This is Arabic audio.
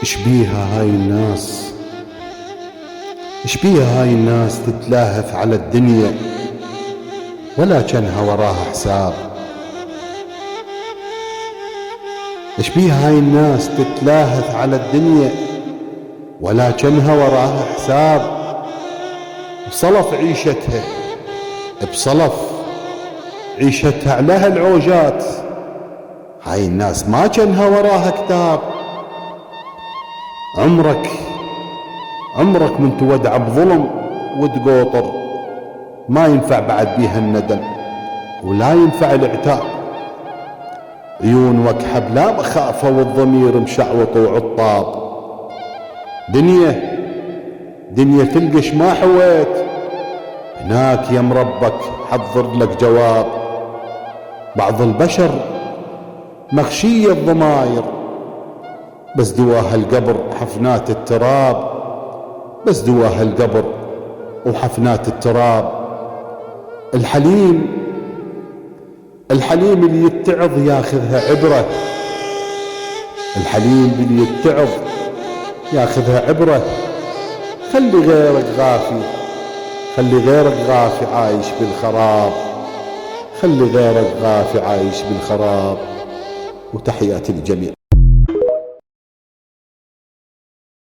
ايش بيها هاي الناس، ايش بيها هاي الناس تتلاهف على الدنيا ولا كانها وراها حساب. ايش بيها هاي الناس تتلاهف على الدنيا ولا كانها وراها حساب. بصلف عيشتها، بصلف عيشتها على هالعوجات. هاي الناس ما كانها وراها كتاب. عمرك من تودع بظلم وتقوطر ما ينفع بعد بيها الندم ولا ينفع العتاب. عيون وكحب لا مخافة والضمير مشعوط وعطاب. دنيا تلقش ما حويت، هناك يم ربك حضر لك جواب. بعض البشر مغشية الضماير، بس دواها القبر حفنات التراب. بس دواها القبر وحفنات التراب. الحليم اللي يتعظ ياخذها عبرة. الحليم اللي يتعظ ياخذها عبرة. خلي غيرك غافي عايش بالخراب. خلي غيرك غافي عايش بالخراب. وتحياتي للجميع.